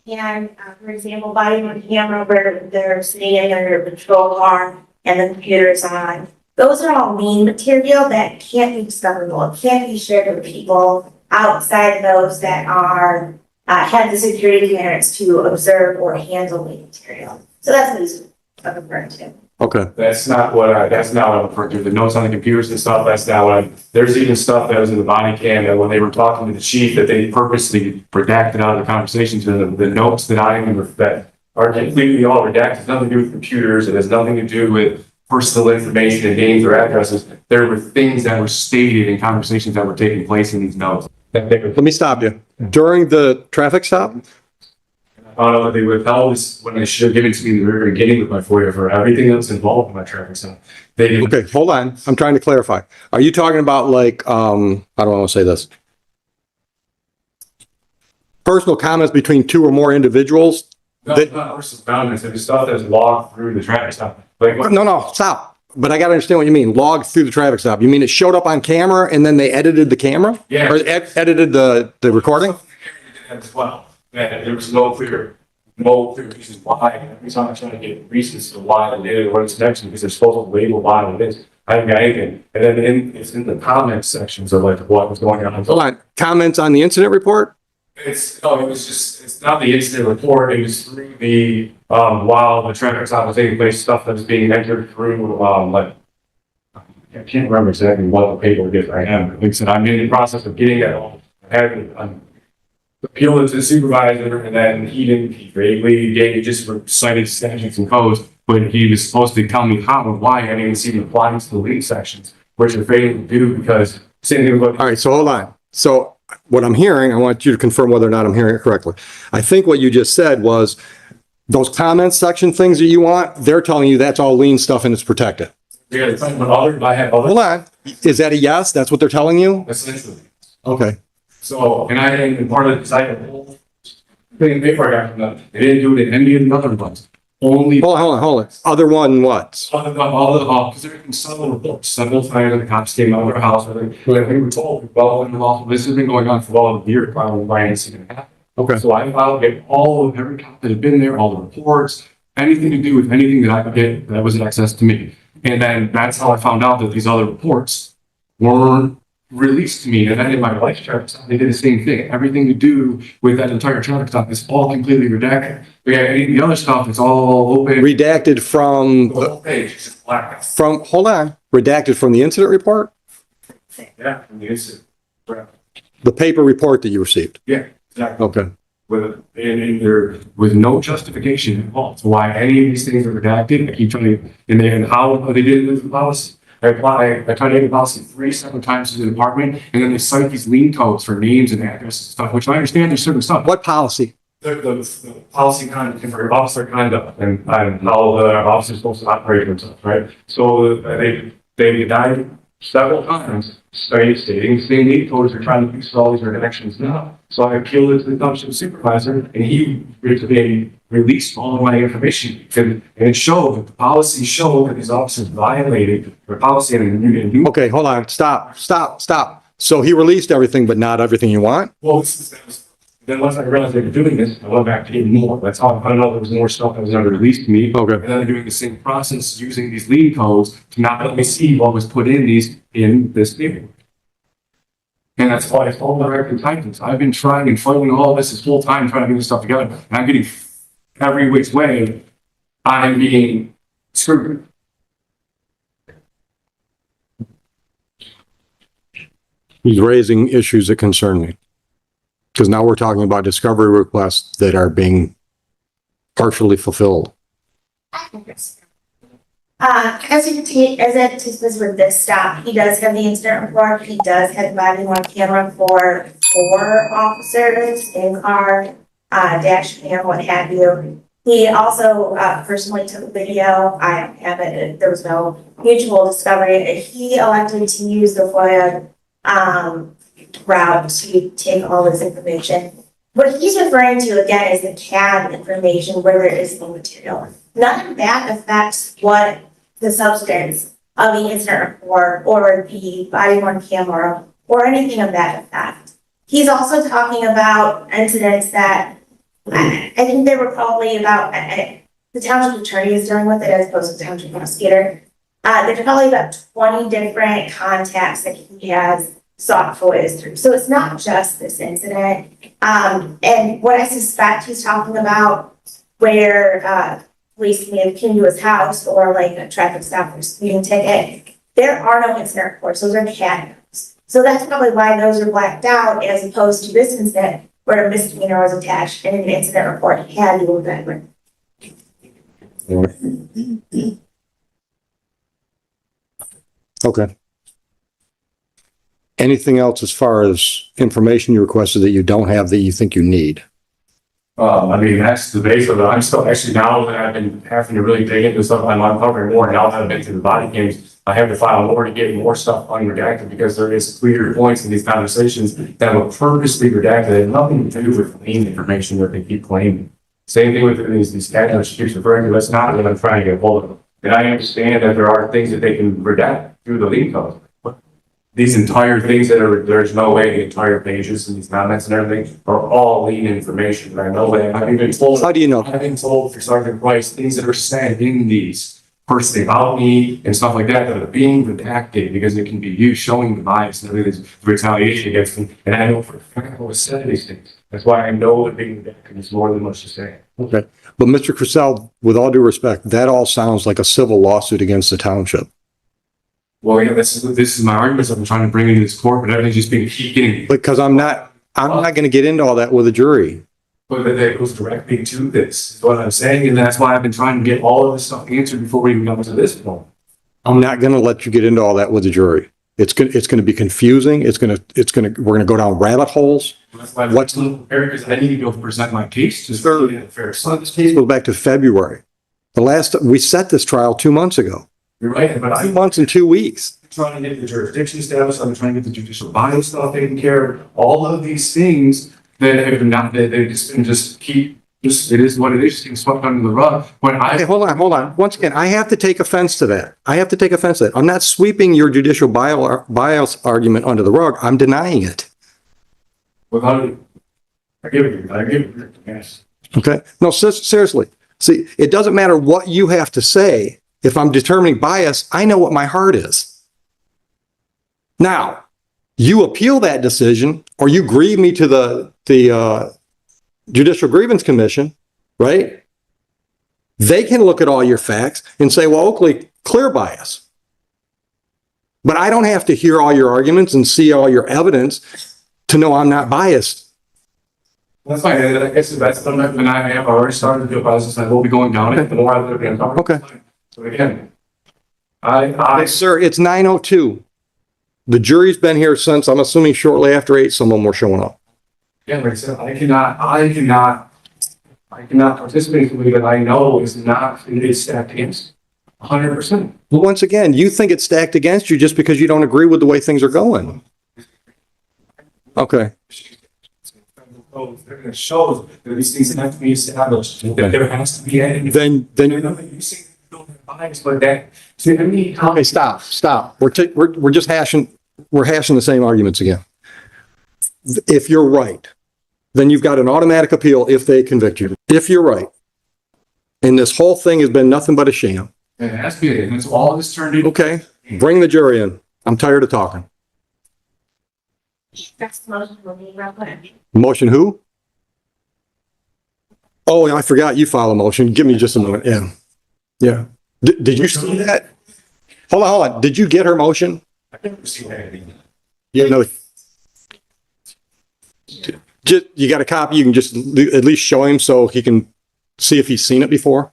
and, for example, body on camera where they're sitting in their patrol car and the computer's on. Those are all lien material that can't be discoverable. It can't be shared with people outside those that are, have the security clearance to observe or handle lien material. So that's what he's referring to. Okay. That's not what I'm referring to. The notes on the computers and stuff, that's not what there's even stuff that was in the body cam that when they were talking to the chief that they purposely redacted out of the conversations and the notes that that are completely all redacted. It's nothing to do with computers. It has nothing to do with personal information and names or addresses. There were things that were stated in conversations that were taking place in these notes. That they were, Let me stop you. During the traffic stop? they withheld this when they should have given it to me in the very beginning with my FOIA for everything that's involved in my traffic stop. They didn't. Okay, hold on. I'm trying to clarify. Are you talking about like, I don't want to say this. Personal comments between two or more individuals? No, it's not personal boundaries. It's stuff that's logged through the traffic stop. Like, No, stop. But I got to understand what you mean. Logged through the traffic stop. You mean it showed up on camera and then they edited the camera? Yeah. Or edited the recording? as well. And there was no clear reasons why. Every time I try to get reasons to why they did it, what it's next, because they're supposed to label why it is. I haven't got anything. And then it's in the comments sections of like what was going on. Hold on. Comments on the incident report? It's not the incident report. It was through the, while the traffic stop was taking place, stuff that was being entered through, like, I can't remember exactly what the paperwork is right now. Like I said, I'm in the process of getting that all. I had appealed it to the supervisor, and then he vaguely gave just cited statutes and codes, but he was supposed to tell me how and why I didn't even see the applies to the lead sections, which are failing to do because same thing with. All right, so hold on. So what I'm hearing, I want you to confirm whether or not I'm hearing it correctly. I think what you just said was those comments section things that you want, they're telling you that's all lien stuff and it's protected. Yeah, it's like, but I have other. Hold on. Is that a yes? That's what they're telling you? Essentially. Okay. So, and part of it, because I had a whole thing of paper I got from them. They didn't do it in any of the other ones. Only Hold on. Other one what? all because there have been several reports, several times the cops came out of their house, and we were told, well, this has been going on for all of a year, probably by incident happened. Okay. So I filed get all of every cop that had been there, all the reports, anything to do with anything that I could get that was access to me. And then that's how I found out that these other reports weren't released to me. And then in my life traffic stop, they did the same thing. Everything to do with that entire traffic stop is all completely redacted. We have any of the other stuff, it's all open. Redacted from, The whole page is just black. hold on, redacted from the incident report? Yeah, from the incident. The paper report that you received? Yeah, exactly. Okay. And there was no justification involved to why any of these things are redacted. I keep trying to, and how they did it with the policy. I tried to get the policy 3 separate times to the department, and then they cite these lien codes for names and addresses and stuff, which I understand there's certain stuff. What policy? The policy conduct for officer conduct and how the officer is supposed to operate themselves, right? So they denied several times, stating the same lien codes are trying to use all these connections now. So I appealed it to the township supervisor, and he released all of my information. And it showed that the policy showed that these officers violated the policy and Okay, hold on. Stop. So he released everything, but not everything you want? well, then once I realized they were doing this, I went back to even more. That's how I found out there was more stuff that was never released to me. Okay. And then they're doing the same process using these lien codes to not let me see what was put in this paper. And that's why it's all American titans. I've been trying and fighting all this full time trying to get this stuff together. And I'm getting every which way I'm being screwed. He's raising issues that concern me. Because now we're talking about discovery requests that are being partially fulfilled. As it is with this stop, he does have the incident report, he does have the body worn camera for 4 officers in car, dash cam, what have you. He also, personally took a video, I don't have it, there was no mutual discovery. He elected to use the FOIA, route to take all this information. What he's referring to again is the CAD information where there is no material. None of that affects what the substance of the incident report or the body worn camera or anything of that effect. He's also talking about incidents that I think they were probably about the township attorney is dealing with it as opposed to the township prosecutor. There's probably about 20 different contacts that he has sought FOIAs through. So it's not just this incident. And what I suspect he's talking about where police may have came to his house or like a traffic stop or speeding ticket, there are no incident reports. Those are CAD notes. So that's probably why those are blacked out as opposed to this incident where a misdemeanor was attached and an incident report had the event. Okay. Anything else as far as information you requested that you don't have that you think you need? I mean, that's the base of it. I'm still, actually, now that I've been having to really dig into stuff, I'm uncovering more. Now that I've been through the body cams, I have to file more to get more stuff unredacted because there is clear points in these conversations that were purposely redacted. They have nothing to do with clean information that they keep claiming. Same thing with these statutes she keeps referring to. That's not what I'm trying to get hold of. And I understand that there are things that they can redact through the lien code. But these entire things that are, there's no way the entire pages and these comments and everything are all lien information. And I know that I've been told. How do you know? I've been told for Sergeant Price, things that are said in these personally about me and stuff like that are being redacted because it can be used showing the bias and everything, retaliation against me. And I know for a fact what was said in these things. That's why I know that being redacted is more than much to say. Okay. But Mr. Crisell, with all due respect, that all sounds like a civil lawsuit against the township. Well, yeah, this is my arguments I've been trying to bring into this court, but everything's just being keep getting. Because I'm not going to get into all that with a jury. But that goes directly to this, is what I'm saying, and that's why I've been trying to get all of this stuff answered before we even come to this point. I'm not going to let you get into all that with a jury. It's going to be confusing. We're going to go down rabbit holes. That's why what's because I need to be able to present my case to fair. So this case goes back to February. We set this trial 2 months ago. You're right, but 2 months and 2 weeks. I'm trying to get the jurisdiction established. I'm trying to get the judicial bias stuff taken care of. All of these things that have not, that they've just been it is what it is, just getting swept under the rug. Hey, hold on. Once again, I have to take offense to that. I'm not sweeping your judicial bias argument under the rug. I'm denying it. I give it, yes. Okay. No, seriously. See, it doesn't matter what you have to say. If I'm determining bias, I know what my heart is. Now, you appeal that decision or you grieve me to the Judicial Grievance Commission, right? They can look at all your facts and say, well, Oakley, clear bias. But I don't have to hear all your arguments and see all your evidence to know I'm not biased. That's fine. I guess that's something when I have already started to do process, I will be going down it. The more I look at it, Okay. So again, Sir, it's 9:02. The jury's been here since, I'm assuming shortly after 8, some of them were showing up. yeah, like I said, I cannot participate in something that I know is stacked against 100%. But once again, you think it's stacked against you just because you don't agree with the way things are going. Okay. They're going to show that these things have to be established. That there has to be any. Then You see, bias, but that to any. okay, stop. We're just hashing the same arguments again. If you're right, then you've got an automatic appeal if they convict you. If you're right, and this whole thing has been nothing but a sham. It has to be, and it's all this turned into. Okay, bring the jury in. I'm tired of talking. Next motion will be real quick. Motion who? Oh, I forgot you filed a motion. Give me just a moment. Yeah. Yeah. Did you see that? Hold on. Did you get her motion? I've never seen anything. Yeah, no. You got a copy? You can just at least show him so he can see if he's seen it before.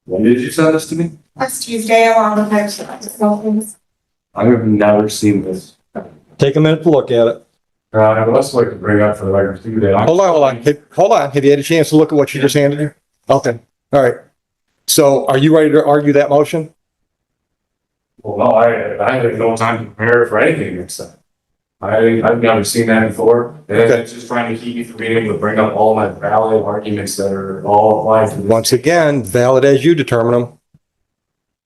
When did you send this to me? Last Tuesday along with our motions. I have never seen this. Take a minute to look at it. I would also like to bring up for the record too that. Hold on. Have you had a chance to look at what you just handed you? Okay. All right. So are you ready to argue that motion? Well, no, I had no time to prepare for anything next time. I've never seen that before. And Okay. it's just trying to keep me from being able to bring up all my valid arguments that are all applied to this. Once again, valid as you determine them,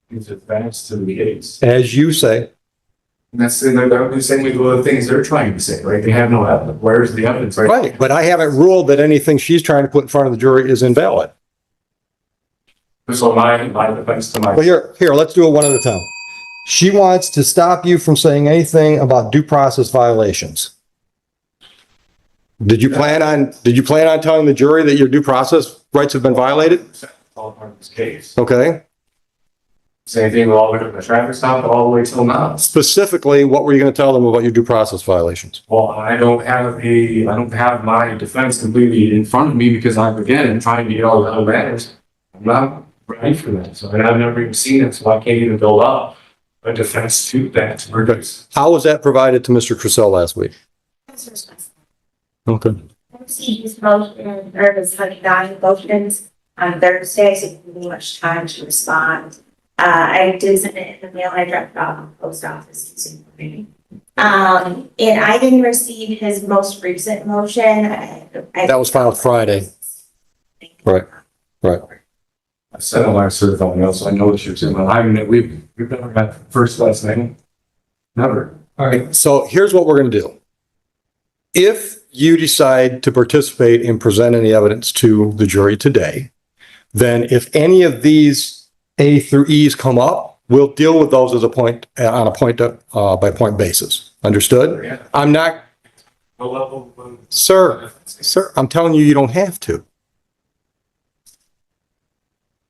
It's advanced to the case. as you say. And that's the same with the things they're trying to say, right? They have no evidence. Where's the evidence, right? Right. But I haven't ruled that anything she's trying to put in front of the jury is invalid. So my defense to my. Well, here, let's do it one at a time. She wants to stop you from saying anything about due process violations. Did you plan on telling the jury that your due process rights have been violated? All part of this case. Okay. Same thing with all the way to the traffic stop, all the way till now. Specifically, what were you going to tell them about your due process violations? Well, I don't have my defense completely in front of me because I'm trying to get all the other matters. I'm not ready for that. So, and I've never even seen it, so I can't even build up a defense to that to produce. How was that provided to Mr. Crisell last week? That's responsible. Okay. I received his motion, or his $100 motions on Thursday, so it didn't give me much time to respond. I did send it in the mail, I dropped it off in the post office this morning. And I didn't receive his most recent motion. That was filed Friday. Right. I sent a letter certifying mail, so I know that you're in my life, and we've never got first, last name. Never. All right. So here's what we're going to do. If you decide to participate and present any evidence to the jury today, then if any of these A through E's come up, we'll deal with those as on a point by point basis. Understood? Yeah. I'm not, No level. sir, I'm telling you, you don't have to.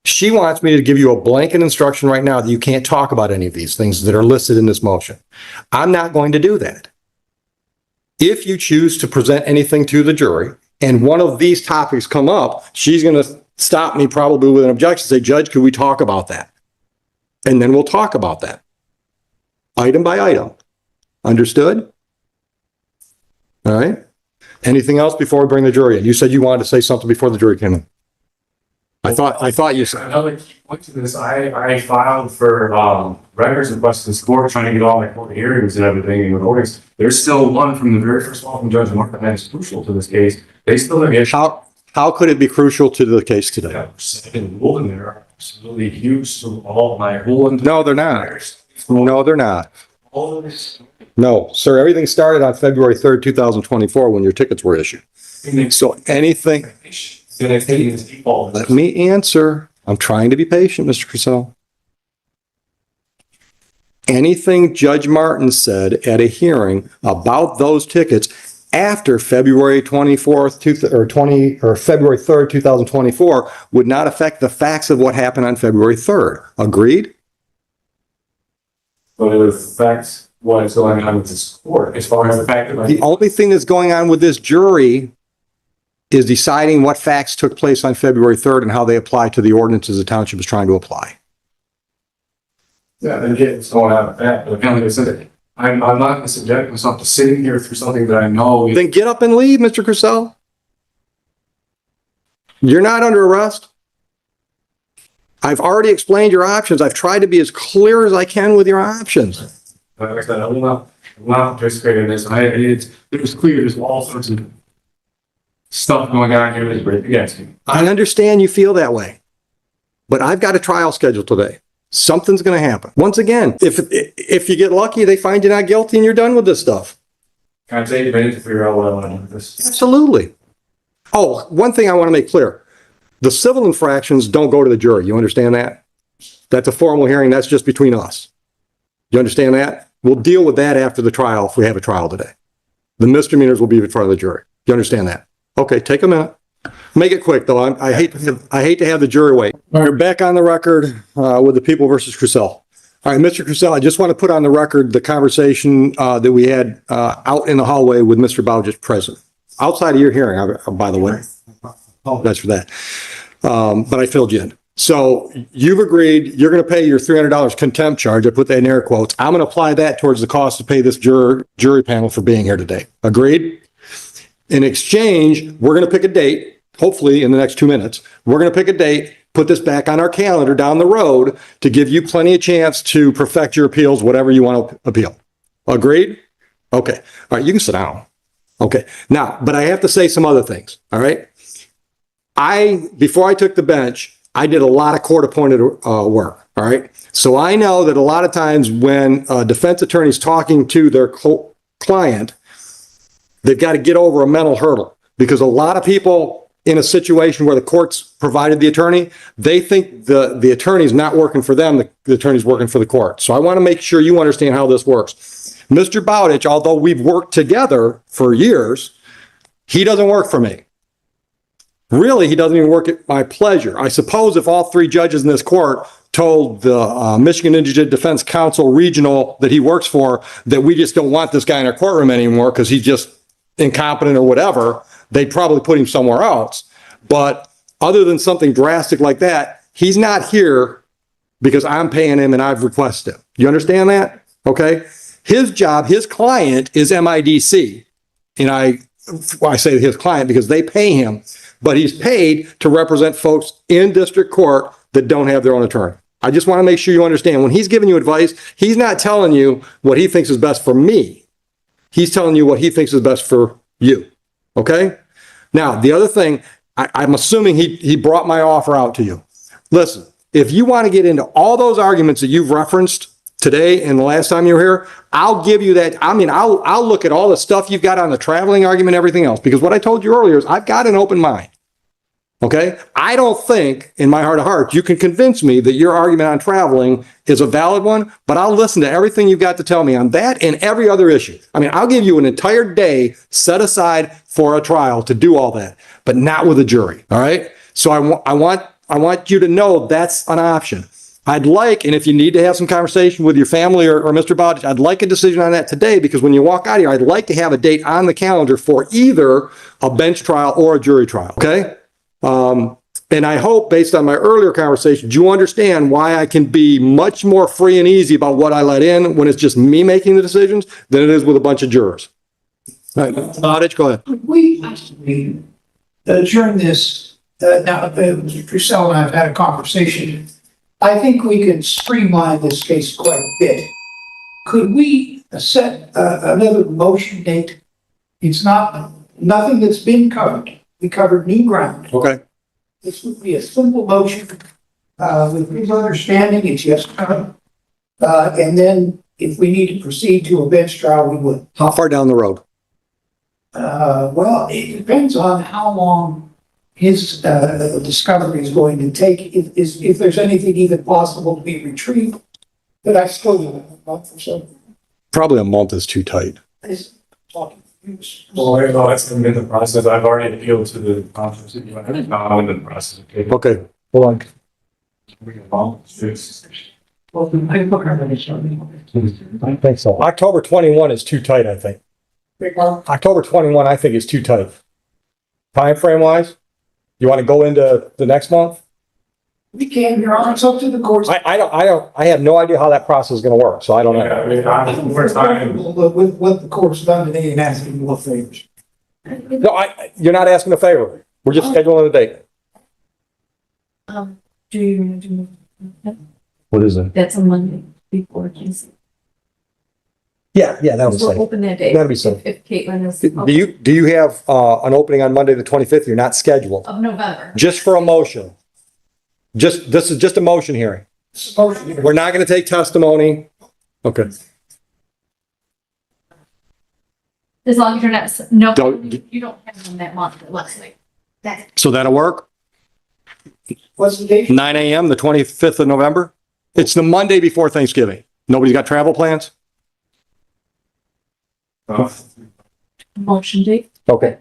She wants me to give you a blanket instruction right now that you can't talk about any of these things that are listed in this motion. I'm not going to do that. If you choose to present anything to the jury and one of these topics come up, she's going to stop me probably with an objection, say, Judge, could we talk about that? And then we'll talk about that. Item by item. Understood? All right. Anything else before we bring the jury in? You said you wanted to say something before the jury came in. I thought you said. Another key point to this, I filed for records requests in court, trying to get all my court hearings and everything and recordings. There's still one from the very first one from Judge Martin that is crucial to this case. They still have issues. How could it be crucial to the case today? that second rule in there are absolutely huge to all my whole. No, they're not. No, they're not. All of this. No, sir, everything started on February 3rd, 2024, when your tickets were issued. So anything, let me answer. I'm trying to be patient, Mr. Crisell. Anything Judge Martin said at a hearing about those tickets after February 24th, or February 3rd, 2024 would not affect the facts of what happened on February 3rd. Agreed? But it affects what is going on with this court, as far as the fact that. The only thing that's going on with this jury is deciding what facts took place on February 3rd and how they apply to the ordinances the township is trying to apply. Yeah, they're getting going out of that, but again, like I said, I'm not gonna subject myself to sitting here through something that I know. Then get up and leave, Mr. Crisell. You're not under arrest. I've already explained your options. I've tried to be as clear as I can with your options. Like I said, I will not participate in this. It was clear there's all sorts of stuff going on here that's great against me. I understand you feel that way, but I've got a trial scheduled today. Something's going to happen. Once again, if you get lucky, they find you not guilty and you're done with this stuff. Can I take a minute to figure out what I want to do with this? Absolutely. Oh, one thing I want to make clear. The civil infractions don't go to the jury. You understand that? That's a formal hearing. That's just between us. You understand that? We'll deal with that after the trial if we have a trial today. The misdemeanors will be in front of the jury. You understand that? Okay, take a minute. Make it quick, though. I hate to have the jury wait. We're back on the record with the People versus Crisell. All right, Mr. Crisell, I just want to put on the record the conversation that we had out in the hallway with Mr. Bowditch present. Outside of your hearing, by the way. That's for that. But I filled you in. So you've agreed you're going to pay your $300 contempt charge. I put that in air quotes. I'm going to apply that towards the cost to pay this jury panel for being here today. Agreed? In exchange, we're going to pick a date, hopefully in the next 2 minutes. We're going to pick a date, put this back on our calendar down the road to give you plenty of chance to perfect your appeals, whatever you want to appeal. Agreed? Okay. All right, you can sit down. Okay. Now, but I have to say some other things. All right. Before I took the bench, I did a lot of court-appointed work. All right. So I know that a lot of times when a defense attorney is talking to their client, they've got to get over a mental hurdle because a lot of people in a situation where the court's provided the attorney, they think the attorney's not working for them, the attorney's working for the court. So I want to make sure you understand how this works. Mr. Bowditch, although we've worked together for years, he doesn't work for me. Really, he doesn't even work at my pleasure. I suppose if all three judges in this court told the Michigan Indigent Defense Council Regional that he works for that we just don't want this guy in our courtroom anymore because he's just incompetent or whatever, they'd probably put him somewhere else. But other than something drastic like that, He's not here because I'm paying him and I've requested him. You understand that? Okay? His job, his client is MIDC. And I say his client because they pay him, but he's paid to represent folks in district court that don't have their own attorney. I just want to make sure you understand when he's giving you advice, he's not telling you what he thinks is best for me. He's telling you what he thinks is best for you. Okay? Now, the other thing, I'm assuming he brought my offer out to you. Listen, if you want to get into all those arguments that you've referenced today and the last time you were here, I'll give you that. I mean, I'll look at all the stuff you've got on the traveling argument, everything else, because what I told you earlier is I've got an open mind. Okay? I don't think in my heart of hearts you can convince me that your argument on traveling is a valid one, but I'll listen to everything you've got to tell me on that and every other issue. I mean, I'll give you an entire day set aside for a trial to do all that, but not with a jury. All right? So I want you to know that's an option. I'd like, and if you need to have some conversation with your family or Mr. Bowditch, I'd like a decision on that today, because when you walk out of here, I'd like to have a date on the calendar for either a bench trial or a jury trial, okay? And I hope, based on my earlier conversations, you understand why I can be much more free and easy about what I let in when it's just me making the decisions than it is with a bunch of jurors. All right, Bowditch, go ahead. We actually adjourn this, now, Mr. Purcell and I have had a conversation. I think we can streamline this case quite a bit. Could we set another motion date? It's nothing that's been covered. We covered new ground. Okay. This would be a simple motion, with his understanding, it's yes, and then if we need to proceed to a bench trial, we would. How far down the road? Well, it depends on how long his discovery is going to take, if there's anything even possible to be retrieved. But I still need a month or so. Probably a month is too tight. Is talking. Well, I know that's in the process. I've already appealed to the conference. I'm in the process. Okay, hold on. I think so. October 21 is too tight, I think. October 21, I think, is too tight. Time frame wise, you want to go into the next month? We can, Your Honor, it's up to the courts. I have no idea how that process is going to work, so I don't Yeah, I know. mean, I'm more time. With what the court's done today and asking more favors. No, you're not asking a favor. We're just scheduling a date. Do you, What is it? that's a Monday before Tuesday. Yeah, that'll be We're safe. open that day. That'll be safe. If Caitlin is. Do you have an opening on Monday, the 25th? You're not scheduled. Of November. Just for a motion. This is just a motion hearing. We're not going to take testimony. Okay. As long as you're not, no, Don't- you don't have them that month, let's say. So that'll work? What's the date? 9 a.m., the 25th of November? It's the Monday before Thanksgiving. Nobody's got travel plans? Motion date. Okay.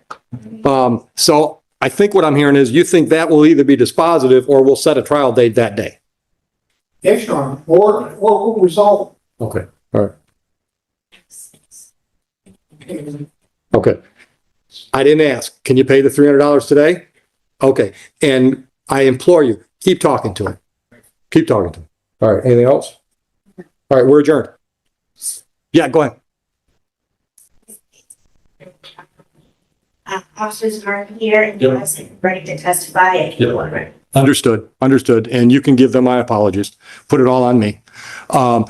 So I think what I'm hearing is you think that will either be dispositive or we'll set a trial date that day. Yes, Your Honor, or we'll resolve. Okay, all right. Okay. I didn't ask. Can you pay the $300 today? Okay. And I implore you, keep talking to him. Keep talking to him. All right. Anything else? All right. We're adjourned. Yeah, go ahead. Officers are here and you're ready to testify if you want. Understood. And you can give them my apologies. Put it all on me.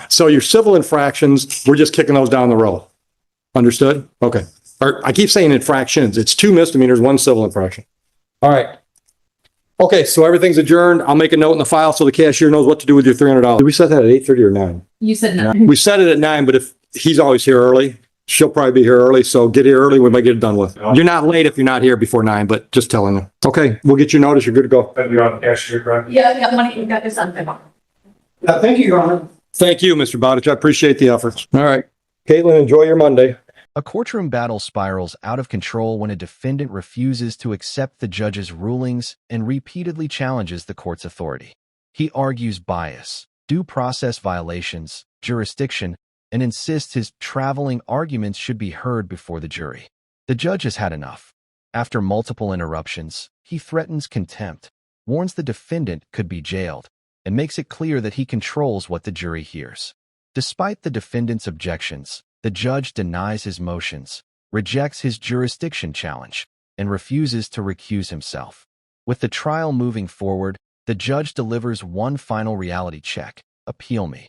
So your civil infractions, we're just kicking those down the road. Understood? Okay. Or I keep saying infractions. It's 2 misdemeanors, 1 civil infraction. All right. Okay, so everything's adjourned. I'll make a note in the file so the cashier knows what to do with your $300. Did we set that at 8:30 or 9? You said no. We set it at 9, but if he's always here early, she'll probably be here early. So get here early. We might get it done with. You're not late if you're not here before 9, but just telling you. Okay, we'll get your notice. You're good to go. You're on the cashier, correct? Yeah, I got money, you got this on. Thank you, Your Honor. Thank you, Mr. Bowditch. I appreciate the efforts. All right. Caitlin, enjoy your Monday. A courtroom battle spirals out of control when a defendant refuses to accept the judge's rulings and repeatedly challenges the court's authority. He argues bias, due process violations, jurisdiction, and insists his traveling arguments should be heard before the jury. The judge has had enough. After multiple interruptions, he threatens contempt, warns the defendant could be jailed, and makes it clear that he controls what the jury hears. Despite the defendant's objections, the judge denies his motions, rejects his jurisdiction challenge, and refuses to recuse himself. With the trial moving forward, the judge delivers one final reality check: appeal me.